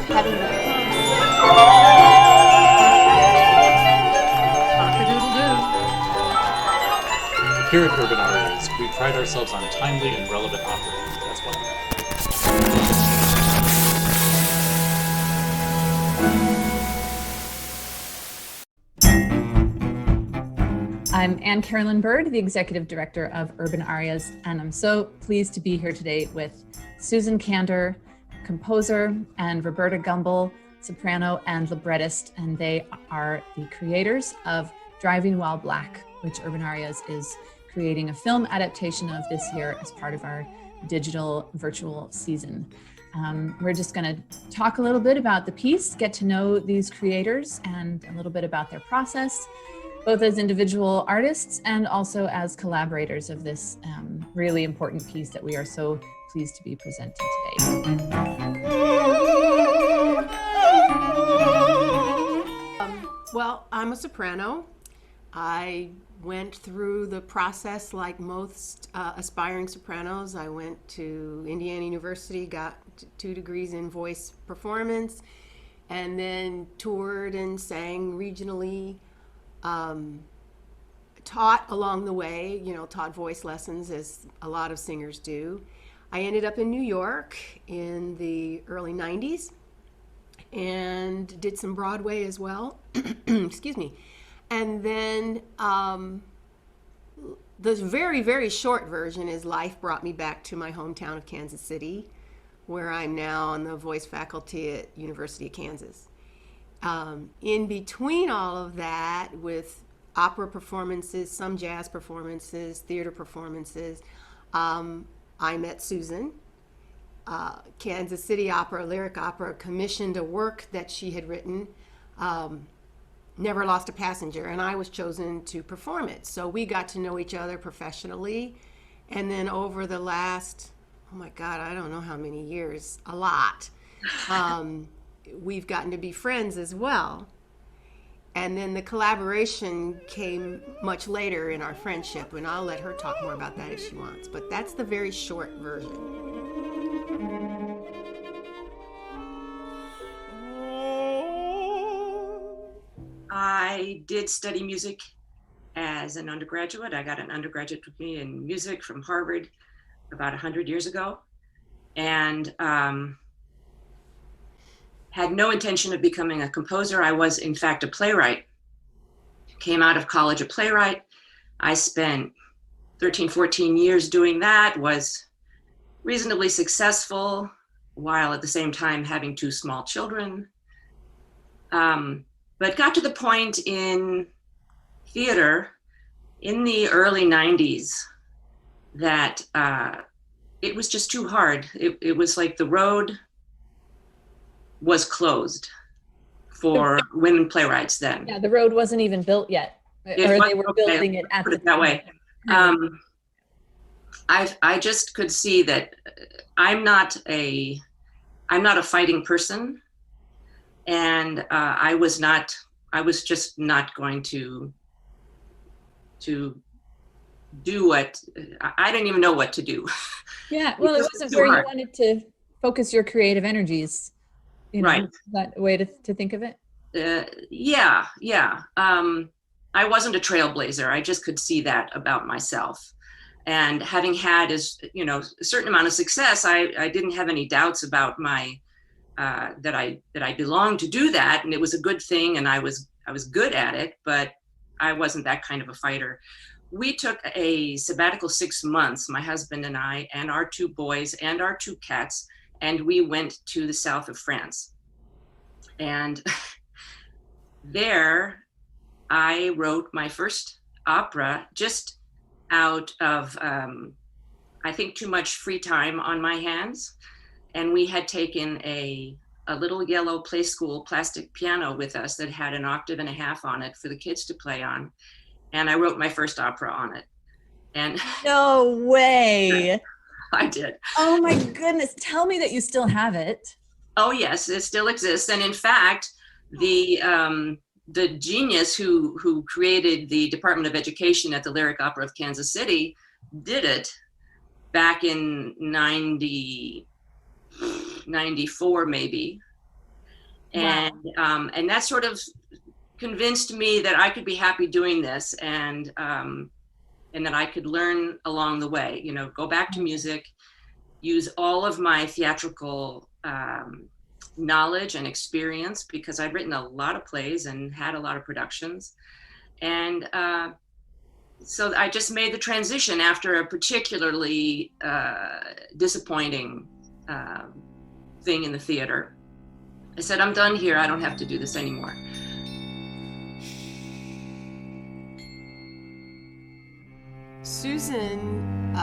Having the Here at UrbanArias, we pride ourselves on timely and relevant opera. That's why. I'm Anne-Carolyn Bird, the Executive Director of UrbanArias, and I'm so pleased to be here today with Susan Kander, composer, and Roberta Gumbel, soprano and librettist, and they are the creators of Driving While Black, which UrbanArias is creating a film adaptation of this year as part of our digital virtual season. We're just going to talk a little bit about the piece, get to know these creators, and a little bit about their process, both as individual artists and also as collaborators of this really important piece that we are so pleased to be presenting today. Well, I'm a soprano. I went through the process like most aspiring sopranos. I went to Indiana University, got 2 degrees in voice performance, and then toured and sang regionally. Taught along the way, taught voice lessons as a lot of singers do. I ended up in New York in the early 90s and did some Broadway as well. Excuse me. And then the very, very short version is life brought me back to my hometown of Kansas City, where I'm now on the voice faculty at University of Kansas. In between all of that, with opera performances, some jazz performances, theater performances, I met Susan. Kansas City Opera, Lyric Opera, commissioned a work that she had written, Never Lost a Passenger, and I was chosen to perform it. So we got to know each other professionally, and then over the last, oh my God, I don't know how many years, a lot. We've gotten to be friends as well. And then the collaboration came much later in our friendship, and I'll let her talk more about that if she wants. But that's the very short version. I did study music as an undergraduate. I got an undergraduate degree in music from Harvard about 100 years ago. And had no intention of becoming a composer. I was, in fact, a playwright. Came out of college a playwright. I spent 13, 14 years doing that, was reasonably successful, while at the same time having 2 small children. But got to the point in theater in the early 90s that it was just too hard. It was like the road was closed for women playwrights then. Yeah, the road wasn't even built yet, or they were building it at put the it that way. I just could see that I'm not a fighting person, and I was just not going to do what I didn't even know what to do. Yeah, well, it wasn't where you wanted to focus your creative energies. Right. Is that a way to think of it? Yeah. I wasn't a trailblazer. I just could see that about myself. And having had a certain amount of success, I didn't have any doubts about my that I belonged to do that, and it was a good thing, and I was good at it, but I wasn't that kind of a fighter. We took a sabbatical 6 months, my husband and I, and our 2 boys and our 2 cats, and we went to the south of France. And there I wrote my first opera just out of, I think, too much free time on my hands. And we had taken a little yellow play school plastic piano with us that had an 1.5 octaves on it for the kids to play on. And I wrote my first opera on it. And no way. I did. Oh my goodness. Tell me that you still have it. Oh yes, it still exists. And in fact, the genius who created the Department of Education at the Lyric Opera of Kansas City did it back in 90, 94 maybe. And and that sort of convinced me that I could be happy doing this, and that I could learn along the way, you know, go back to music, use all of my theatrical knowledge and experience, because I'd written a lot of plays and had a lot of productions. And so I just made the transition after a particularly disappointing thing in the theater. I said, I'm done here. I don't have to do this anymore. Susan,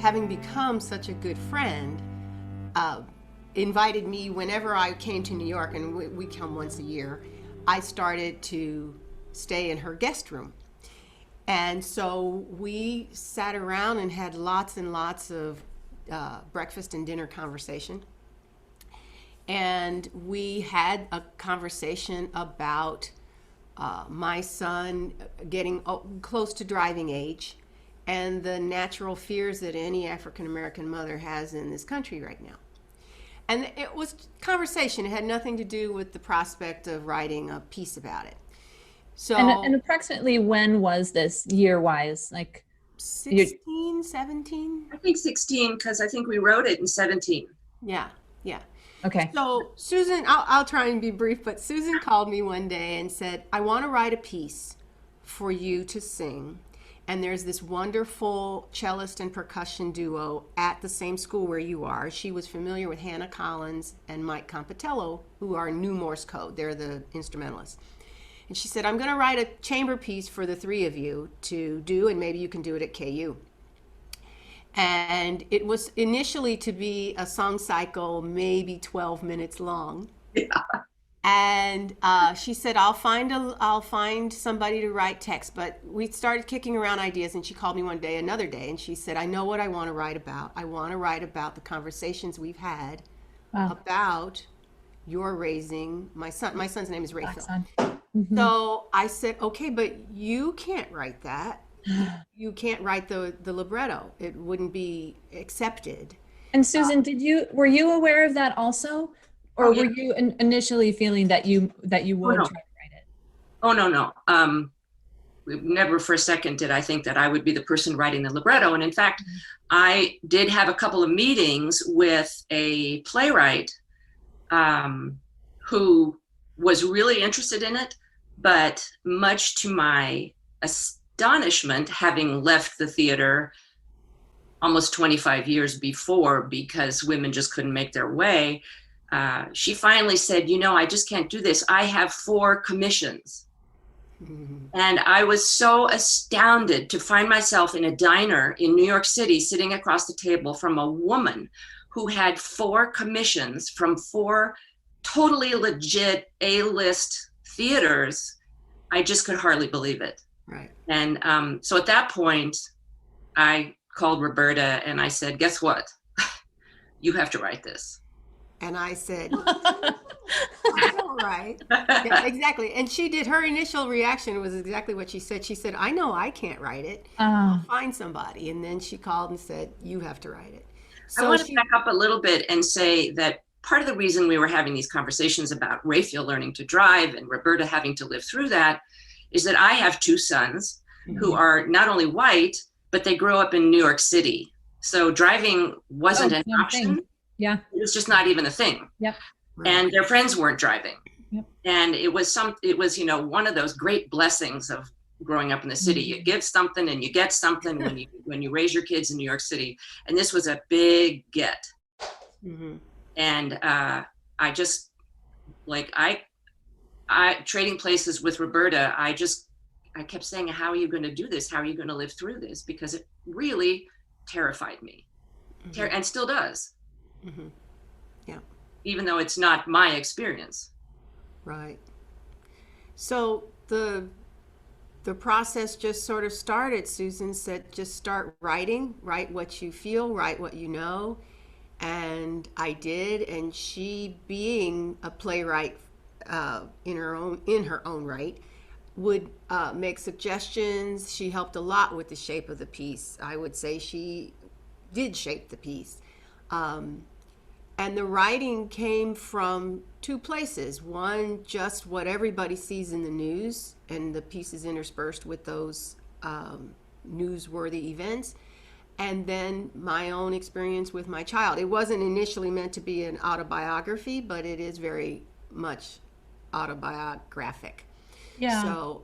having become such a good friend, invited me whenever I came to New York, and we come once a year. I started to stay in her guest room. And so we sat around and had lots and lots of breakfast and dinner conversation. And we had a conversation about my son getting close to driving age and the natural fears that any African-American mother has in this country right now. And it was conversation. It had nothing to do with the prospect of writing a piece about it. So, and approximately when was this year-wise? Like 16, 17? I think 16, because I think we wrote it in 17. Yeah. Okay. So Susan, I'll try and be brief, but Susan called me one day and said, I want to write a piece for you to sing. And there's this wonderful cellist and percussion duo at the same school where you are. She was familiar with Hannah Collins and Mike Compitello, who are New Morse Code. They're the instrumentalists. And she said, I'm going to write a chamber piece for the three of you to do, and maybe you can do it at KU. And it was initially to be a song cycle, maybe 12 minutes long. Yeah. And she said, I'll find somebody to write text. But we started kicking around ideas, and she called me another day, and she said, I know what I want to write about. I want to write about the conversations we've had about your raising my son. My son's name is Raphael. Mm-hmm. So I said, okay, but you can't write that. You can't write the libretto. It wouldn't be accepted. And Susan, were you aware of that also? Or were you initially feeling that you would try to write it? Oh, no. Never for a second did I think that I would be the person writing the libretto. And in fact, I did have a couple of meetings with a playwright who was really interested in it, but much to my astonishment, having left the theater almost 25 years before because women just couldn't make their way, she finally said, I just can't do this. I have 4 commissions. Mm-hmm. And I was so astounded to find myself in a diner in New York City, sitting across the table from a woman who had 4 commissions from 4 totally legit A-list theaters. I just could hardly believe it. Right. And so at that point, I called Roberta and I said, guess what? You have to write this. And I said, all right. Yeah, exactly. And she did. Her initial reaction was exactly what she said. She said, I know I can't write it. I'll find somebody. And then she called and said, you have to write it. So I want to back up a little bit and say that part of the reason we were having these conversations about Raphael learning to drive and Roberta having to live through that is that I have 2 sons who are not only white, but they grew up in New York City. So driving wasn't an option. Yeah. It was just not even a thing. Yep. And their friends weren't driving. Yep. And it was one of those great blessings of growing up in the city. You give something and you get something when you raise your kids in New York City. And this was a big get. Mm-hmm. And I just, I trading places with Roberta, I kept saying, how are you going to do this? How are you going to live through this? Because it really terrified me. Mm-hmm. And still does. Mm-hmm. Yeah. Even though it's not my experience. Right. So the process just sort of started. Susan said, just start writing, write what you feel, write what you know. And I did. And she, being a playwright in her own right, would make suggestions. She helped a lot with the shape of the piece. I would say she did shape the piece. And the writing came from two places. One, just what everybody sees in the news and the pieces interspersed with those newsworthy events. And then my own experience with my child. It wasn't initially meant to be an autobiography, but it is very much autobiographic. Yeah. So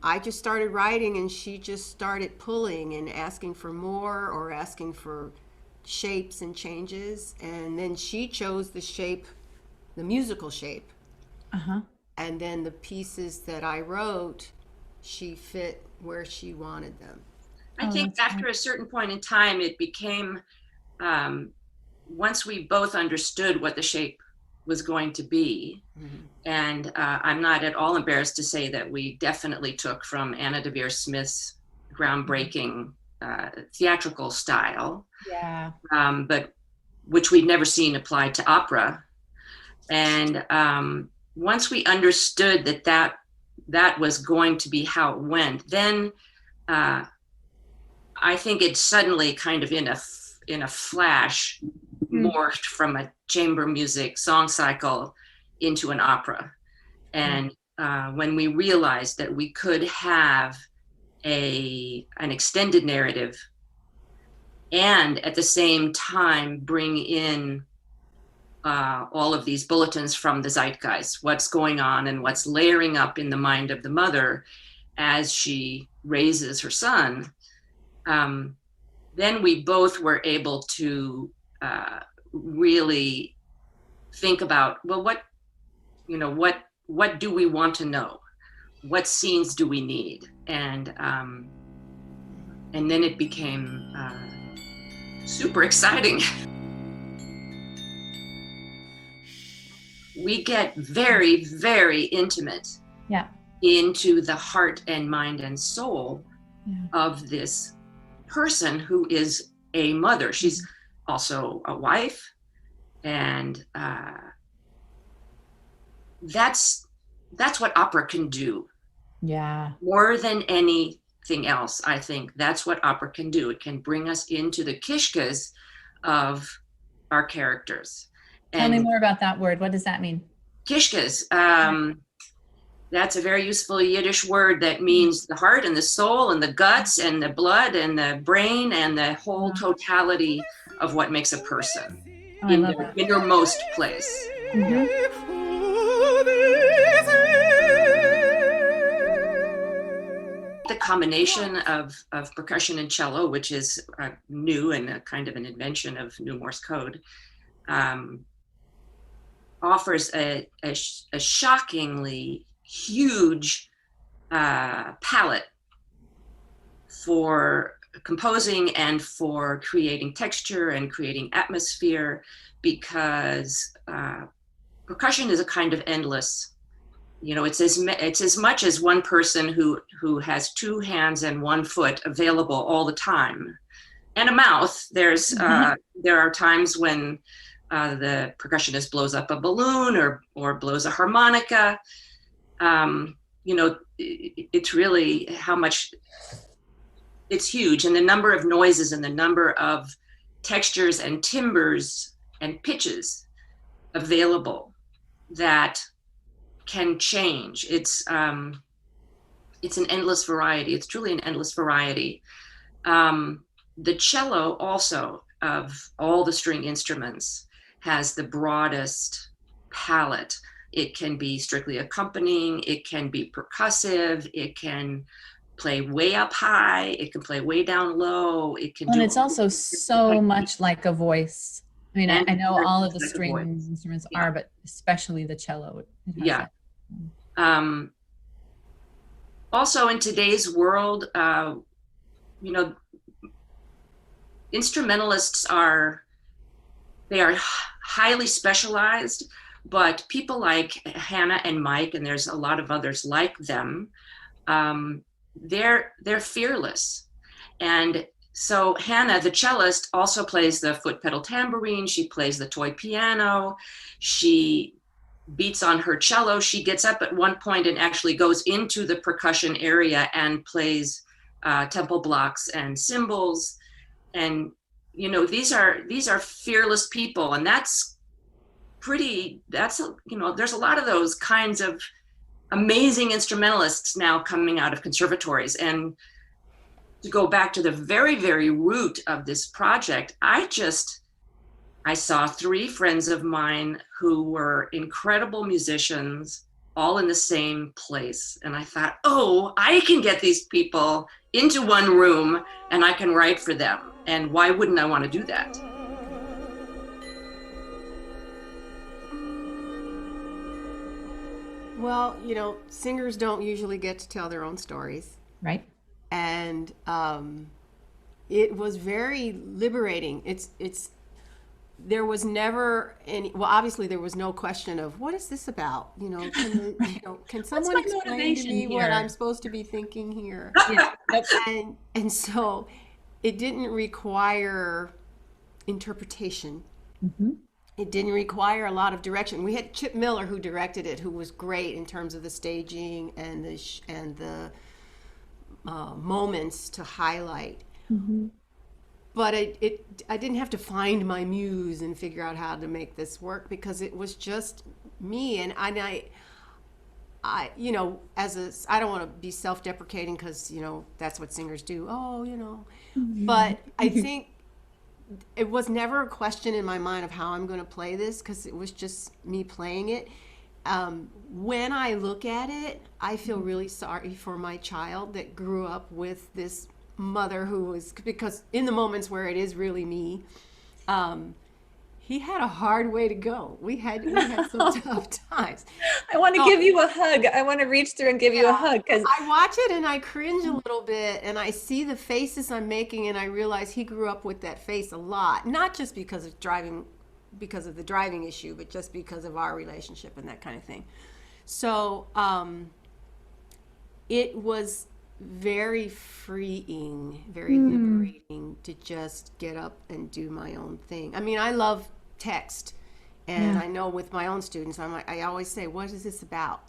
I just started writing, and she just started pulling and asking for more, or asking for shapes and changes. And then she chose the shape, the musical shape. Uh-huh. And then the pieces that I wrote, she fit where she wanted them. I think after a certain point in time, it became, once we both understood what the shape was going to be, and I'm not at all embarrassed to say that we definitely took from Anna Devere Smith's groundbreaking theatrical style, Yeah. but which we'd never seen applied to opera. And once we understood that was going to be how it went, then I think it suddenly kind of in a flash morphed from a chamber music song cycle into an opera. And when we realized that we could have an extended narrative and at the same time bring in all of these bulletins from the zeitgeist, what's going on and what's layering up in the mind of the mother as she raises her son, then we both were able to really think about, well, what do we want to know? What scenes do we need? And then it became super exciting. We get very, very intimate into the heart and mind and soul of this person who is a mother. She's also a wife, and that's what opera can do. Yeah. More than anything else, I think that's what opera can do. It can bring us into the kishkas of our characters. Tell me more about that word. What does that mean? Kishkas. That's a very useful Yiddish word that means the heart and the soul and the guts and the blood and the brain and the whole totality of what makes a person in their innermost place. The combination of percussion and cello, which is new and a kind of an invention of New Morse code, offers a shockingly huge palette for composing and for creating texture and creating atmosphere, because percussion is a kind of endless, it's as much as one person who has two hands and one foot available all the time, and a mouth. There are times when the percussionist blows up a balloon or blows a harmonica. It's really how much it's huge, and the number of noises and the number of textures and timbres and pitches available that can change. It's an endless variety. It's truly an endless variety. The cello also, of all the string instruments, has the broadest palette. It can be strictly accompanying, it can be percussive, it can play way up high, it can play way down low, it can and it's also so much like a voice. I mean, I know all of the string instruments are, but especially the cello. Also in today's world, instrumentalists are highly specialized, but people like Hannah and Mike, and there's a lot of others like them, they're fearless. And so Hannah, the cellist, also plays the foot pedal tambourine. She plays the toy piano. She beats on her cello. She gets up at one point and actually goes into the percussion area and plays tempo blocks and cymbals. And these are fearless people, and that's there's a lot of those kinds of amazing instrumentalists now coming out of conservatories. And to go back to the very, very root of this project, I saw 3 friends of mine who were incredible musicians all in the same place. And I thought, oh, I can get these people into one room and I can write for them. And why wouldn't I want to do that? Well, singers don't usually get to tell their own stories. Right. And it was very liberating. There was never any, well, obviously there was no question of what is this about? Can someone explain to me what I'm supposed to be thinking here? Yeah. And so it didn't require interpretation. Mm-hmm. It didn't require a lot of direction. We had Chip Miller who directed it, who was great in terms of the staging and the moments to highlight. Mm-hmm. But I didn't have to find my muse and figure out how to make this work, because it was just me. And I I don't want to be self-deprecating, because that's what singers do. Mm-hmm. But I think it was never a question in my mind of how I'm going to play this, because it was just me playing it. When I look at it, I feel really sorry for my child that grew up with this mother who was, because in the moments where it is really me, he had a hard way to go. We had some tough times. I want to give you a hug. I want to reach through and give you a hug, because I watch it and I cringe a little bit, and I see the faces I'm making, and I realize he grew up with that face a lot, not just because of the driving issue, but just because of our relationship and that kind of thing. So it was very freeing, very liberating to just get up and do my own thing. I mean, I love text, and I know with my own students, I always say, what is this about?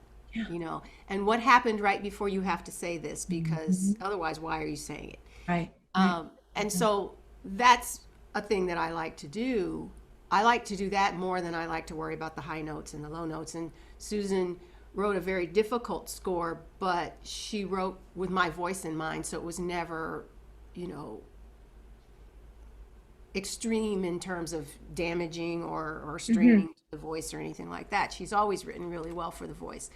And what happened right before you have to say this, because otherwise, why are you saying it? Right. And so that's a thing that I like to do. I like to do that more than I like to worry about the high notes and the low notes. And Susan wrote a very difficult score, but she wrote with my voice in mind, so it was never, extreme in terms of damaging or straining to the voice or anything like that. She's always written really well for the voice.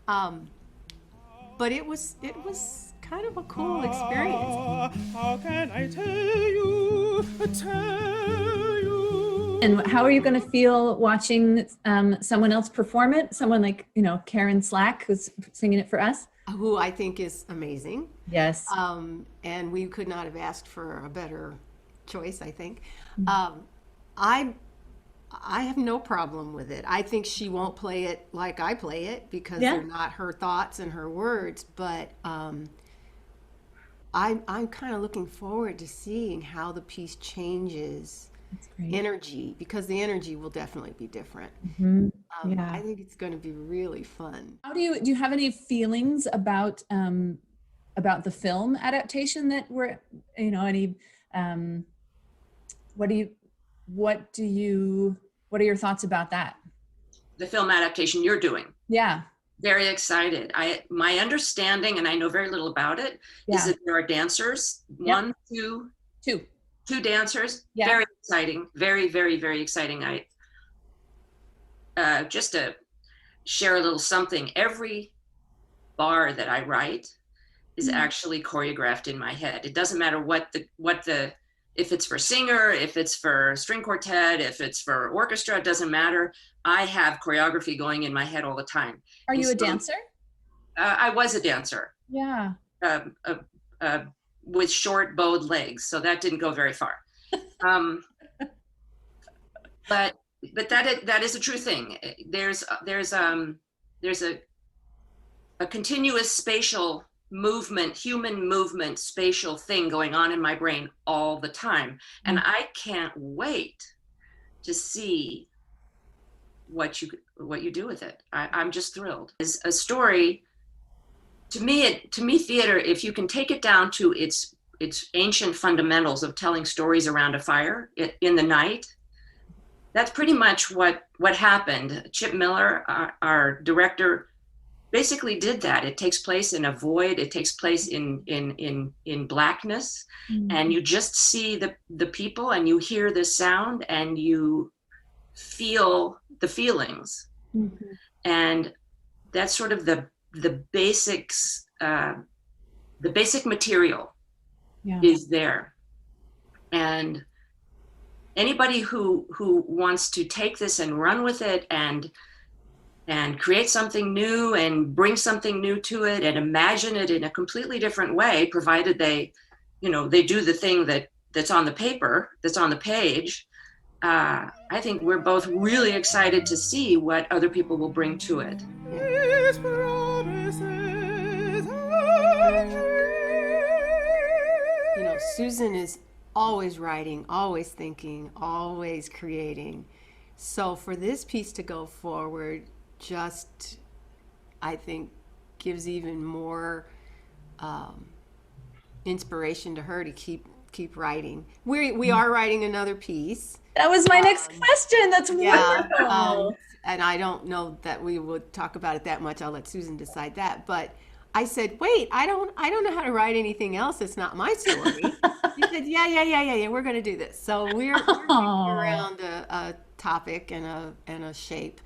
But it was kind of a cool experience. How can I tell you? And how are you going to feel watching someone else perform it? Someone like, Karen Slack, who's singing it for us? Who I think is amazing. Yes. And we could not have asked for a better choice, I think. I have no problem with it. I think she won't play it like I play it, because they're not her thoughts and her words, but I'm kind of looking forward to seeing how the piece changes energy, because the energy will definitely be different. I think it's going to be really fun. How do you have any feelings about the film adaptation that were, what are your thoughts about that? The film adaptation you're doing? Yeah. Very excited. My understanding, and I know very little about it, is that there are dancers. Two dancers. Yeah. Very exciting. Very, very, very exciting. Just to share a little something, every bar that I write is actually choreographed in my head. It doesn't matter if it's for singer, if it's for string quartet, if it's for orchestra, it doesn't matter. I have choreography going in my head all the time. Are you a dancer? I was a dancer. Yeah. With short bowed legs, so that didn't go very far. But that is a true thing. There's a continuous spatial movement, human movement, spatial thing going on in my brain all the time, and I can't wait to see what you do with it. I'm just thrilled. It's a story. To me, theater, if you can take it down to its ancient fundamentals of telling stories around a fire in the night, that's pretty much what happened. Chip Miller, our director, basically did that. It takes place in a void. It takes place in blackness, and you just see the people, and you hear the sound, and you feel the feelings, and that's sort of the basics. The basic material is there, and anybody who wants to take this and run with it and create something new and bring something new to it and imagine it in a completely different way, provided they do the thing that's on the paper, that's on the page. I think we're both really excited to see what other people will bring to it. His promises are true. Susan is always writing, always thinking, always creating. So for this piece to go forward, just, I think, gives even more inspiration to her to keep writing. We are writing another piece. That was my next question. That's wonderful. And I don't know that we would talk about it that much. I'll let Susan decide that. But I said, wait, I don't know how to write anything else. It's not my story. She said, yeah. We're going to do this. So we're thinking around a topic and a shape.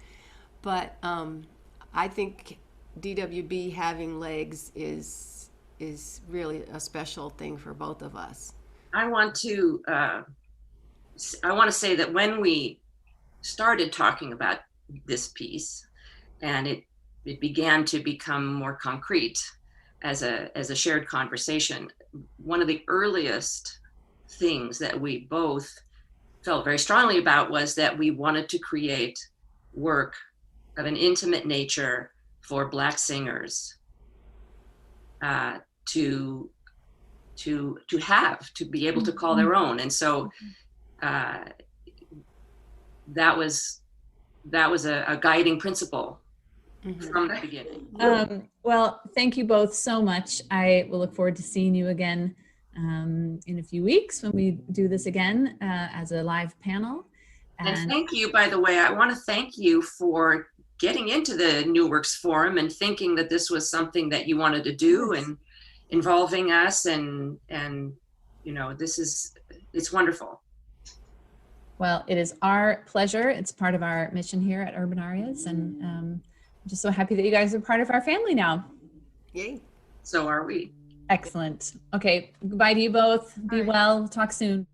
But I think DWB having legs is really a special thing for both of us. I want to say that when we started talking about this piece, and it began to become more concrete as a shared conversation, one of the earliest things that we both felt very strongly about was that we wanted to create work of an intimate nature for Black singers to be able to call their own. And so that was a guiding principle from the beginning. Well, thank you both so much. I will look forward to seeing you again in a few weeks when we do this again as a live panel. And thank you, by the way, I want to thank you for getting into the New Works Forum and thinking that this was something that you wanted to do, and involving us, and it's wonderful. Well, it is our pleasure. It's part of our mission here at UrbanArias, and I'm just so happy that you guys are part of our family now. Yay. So are we. Excellent. Okay, goodbye to you both. Be well. Talk soon.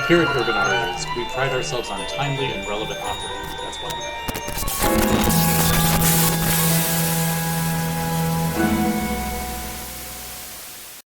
Here at UrbanArias, we pride ourselves on timely and relevant operating. That's why.